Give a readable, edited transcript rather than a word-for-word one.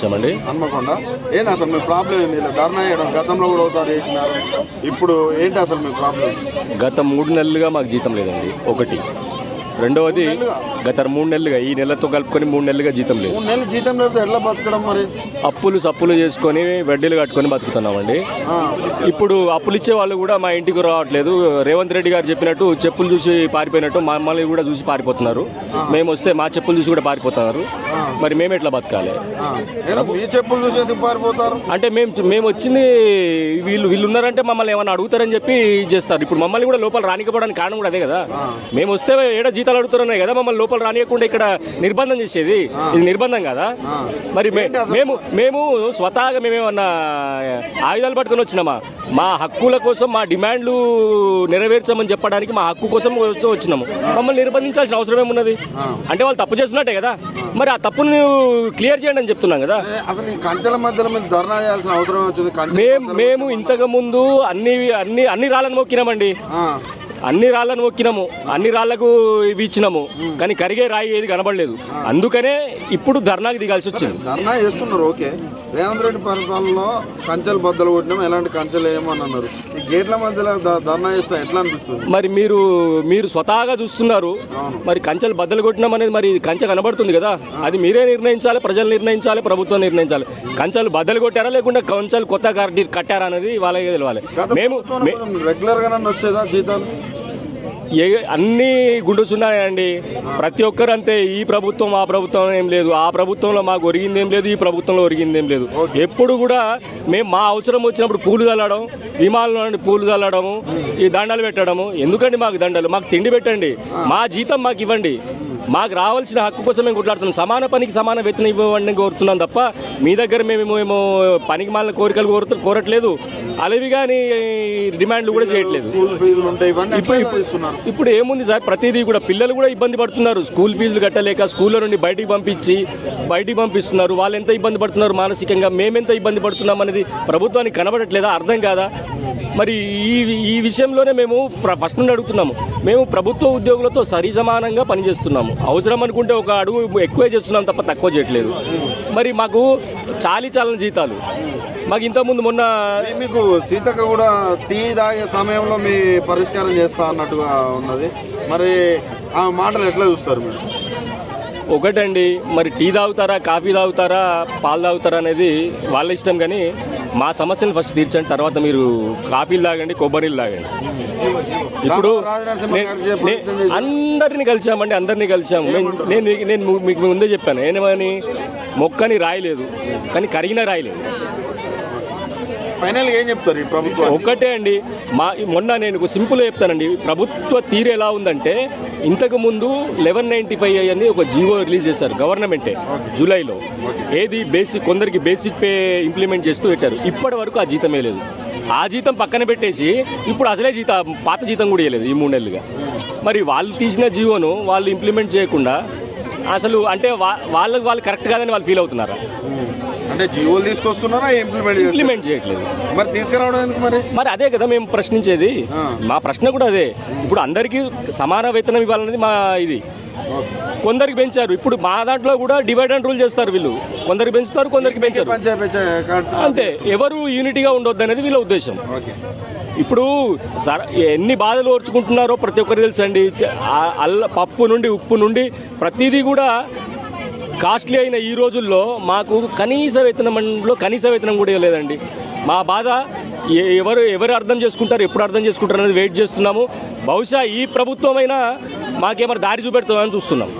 చెప్పండి. హన్మకొండ ఏంటి అసలు మీ ప్రాబ్లం ఏంది? ఇలా ధర్నా చేయడం గతంలో కూడా ఒకసారి చేసినారు, ఇప్పుడు ఏంటి అసలు మీ ప్రాబ్లం? గత 3 నెలలుగా మాకు జీతం లేదండి. ఒకటి. రెండవది గత 3 నెలలుగా, ఈ నెలతో కలుపుకొని 3 నెలలుగా జీతం లేదు. 3 నెలలు జీతం లేకపోతే ఎట్లా బతకడం మరి? అప్పులు సప్పులు చేసుకొని వడ్డీలు కట్టుకొని బతుకుతున్నామండి. ఇప్పుడు అప్పులు ఇచ్చే వాళ్ళు కూడా మా ఇంటికి రావట్లేదు. రేవంత్ రెడ్డి గారు చెప్పినట్టు చెప్పులు చూసి పారిపోయినట్టు మమ్మల్ని కూడా చూసి పారిపోతున్నారు. మేము వస్తే మా చెప్పులు చూసి కూడా పారిపోతున్నారు. మరి మేము ఎట్లా బతకాలి? మీ చెప్పులు చూసి పారిపోతారు అంటే మేము వచ్చింది వీళ్ళు ఉన్నారంటే మమ్మల్ని ఏమన్నా అడుగుతారని చెప్పి చేస్తారు. ఇప్పుడు మమ్మల్ని కూడా లోపల రానికపోవడానికి కారణం కూడా అదే కదా. మేము వస్తే ఏడా జీతాలు అడుగుతున్నాయి కదా, మమ్మల్ని లోపల రానియకుండా ఇక్కడ నిర్బంధం చేసేది. ఇది నిర్బంధం కదా. మరి మేము స్వతహాగా మేమేమన్నా ఆయుధాలు పట్టుకొని వచ్చినామా? మా హక్కుల కోసం, మా డిమాండ్లు నెరవేర్చమని చెప్పడానికి, మా హక్కు కోసం వచ్చినాము. మమ్మల్ని నిర్బంధించాల్సిన అవసరం ఏమున్నది? అంటే వాళ్ళు తప్పు చేస్తున్నట్టే కదా. మరి ఆ తప్పును క్లియర్ చేయండి అని చెప్తున్నాం కదా. అసలు కంచెల మధ్యలో మీరు ధర్నా చేయాల్సిన అవసరం వచ్చింది. మేము ఇంతకు ముందు అన్ని రాళ్ళను మొక్కినామండి. అన్ని రాళ్లను మొక్కినాము, అన్ని రాళ్లకు ఇవి ఇచ్చినాము, కానీ కరిగే రాయి ఏది కనబడలేదు. అందుకనే ఇప్పుడు ధర్నాకి దిగాల్సి వచ్చింది. ధర్నా చేస్తున్నారు, ఓకే. రేవంత్ రెడ్డి పరిపాలనలో కంచెలు బద్దలు కొట్టినాం, ఎలాంటి కంచెలు ఏమని అన్నారు. ఈ గేట్ల మధ్యలో ధర్నా చేస్తే ఎట్లా అనిపిస్తుంది? మరి మీరు స్వతహాగా చూస్తున్నారు. మరి కంచెలు బద్దలు కొట్టినాం అనేది మరి కంచె కనబడుతుంది కదా. అది మీరే నిర్ణయించాలి, ప్రజలు నిర్ణయించాలి, ప్రభుత్వం నిర్ణయించాలి. కంచెలు బద్దలు కొట్టారా లేకుండా కంచెలు కొత్త కట్టారా అనేది వాళ్ళకి తెలియాలి. మేము రెగ్యులర్ గా వచ్చేదా జీతాలు? అన్ని గుండుసున్నాయండి. ప్రతి ఒక్కరు అంతే. ఈ ప్రభుత్వం ఆ ప్రభుత్వం ఏం లేదు, ఆ ప్రభుత్వంలో మాకు ఒరిగింది ఏం లేదు, ఈ ప్రభుత్వంలో ఒరిగింది ఏం లేదు. ఎప్పుడు కూడా మేము మా అవసరం వచ్చినప్పుడు పూలు చల్లడం, విమానంలో నుండి పూలు చల్లడము, ఈ దండలు పెట్టడము. ఎందుకండి మాకు దండలు? మాకు తిండి పెట్టండి, మా జీతం మాకు ఇవ్వండి. మాకు రావాల్సిన హక్కు కోసం మేము కొట్లాడుతున్నాం. సమాన పనికి సమాన వేతనం ఇవ్వండి కోరుతున్నాం తప్ప మీ దగ్గర మేము పనికి మాలిన కోరికలు కోరట్లేదు. అలవి కానీ డిమాండ్లు కూడా చేయట్లేదు. ఇప్పుడు ఏముంది సార్, ప్రతిదీ కూడా పిల్లలు కూడా ఇబ్బంది పడుతున్నారు. స్కూల్ ఫీజులు కట్టలేక స్కూల్లో నుండి బయటికి పంపిస్తున్నారు. వాళ్ళు ఎంత ఇబ్బంది పడుతున్నారు మానసికంగా, మేమెంత ఇబ్బంది పడుతున్నాం అనేది ప్రభుత్వానికి కనబడట్లేదా? అర్థం కాదా? మరి ఈ విషయంలోనే మేము ఫస్ట్ నుండి అడుగుతున్నాము. మేము ప్రభుత్వ ఉద్యోగులతో సరి సమానంగా పనిచేస్తున్నాము. అవసరం అనుకుంటే ఒక అడుగు ఎక్కువే చేస్తున్నాం తప్ప తక్కువ చేయట్లేదు. మరి మాకు చాలని జీతాలు. మాకు ఇంతకుముందు మొన్న మీకు సీతక్క కూడా టీ తాగే సమయంలో మీ పరిష్కారం చేస్తా అన్నట్టుగా ఉన్నది. మరి ఆ మాటలు ఎట్లా చూస్తారు మీరు? ఒకటండి, మరి టీ తాగుతారా, కాఫీ తాగుతారా, పాలు తాగుతారా అనేది వాళ్ళ ఇష్టం. కానీ మా సమస్యలు ఫస్ట్ తీర్చండి, తర్వాత మీరు కాఫీలు తాగండి, కొబ్బరిలు తాగండి. ఇప్పుడు అందరినీ కలిసాము. నేను మీకు ముందే చెప్పాను, ఏమని మొక్కని రాయలేదు కానీ కరిగిన రాయలేదు. ఫైనల్ ఏం చెప్తారు ఈ ప్రభుత్వం? ఒకటే అండి, మొన్న నేను సింపుల్ చెప్తానండి. ప్రభుత్వ తీరు ఎలా ఉందంటే, ఇంతకు ముందు 1195 అని ఒక జీవో రిలీజ్ చేశారు గవర్నమెంటే జూలైలో. ఏది కొందరికి బేసిక్ పే ఇంప్లిమెంట్ చేస్తూ పెట్టారు. ఇప్పటి వరకు ఆ జీతమే లేదు. ఆ జీతం పక్కన పెట్టేసి ఇప్పుడు అసలే పాత జీతం కూడా ఇవ్వలేదు ఈ 3 నెలలుగా. మరి వాళ్ళు తీసిన జీవోను వాళ్ళు ఇంప్లిమెంట్ చేయకుండా అసలు అంటే వాళ్ళు కరెక్ట్ కాదని వాళ్ళు ఫీల్ అవుతున్నారా? అంటే జీవోలు తీసుకొస్తున్నారా, ఇంప్లిమెంట్ చేయట్లేదు. మరి తీసుకురావడం ఎందుకు? మరి అదే కదా మేము ప్రశ్నించేది. మా ప్రశ్న కూడా అదే. ఇప్పుడు అందరికీ సమాన వేతనం ఇవ్వాలనేది మా ఇది. కొందరికి పెంచారు, ఇప్పుడు మా దాంట్లో కూడా డివైడ్ అండ్ రూల్ చేస్తారు. వీళ్ళు కొందరికి పెంచుతారు, కొందరికి పెంచారు, అంతే. ఎవరు యూనిటీగా ఉండొద్దు అనేది వీళ్ళ ఉద్దేశం. ఇప్పుడు ఎన్ని బాధలు ఓర్చుకుంటున్నారో ప్రతి ఒక్కరు తెలుసండి. పప్పు నుండి ఉప్పు నుండి ప్రతిదీ కూడా కాస్ట్లీ అయిన ఈ రోజుల్లో మాకు కనీస వేతనం కూడా ఇవ్వలేదండి. మా బాధ ఎవరు అర్థం చేసుకుంటారు, ఎప్పుడు అర్థం చేసుకుంటారు అనేది వెయిట్ చేస్తున్నాము. బహుశా ఈ ప్రభుత్వం అయినా మాకేమైనా దారి చూపెడుతుందని చూస్తున్నాం.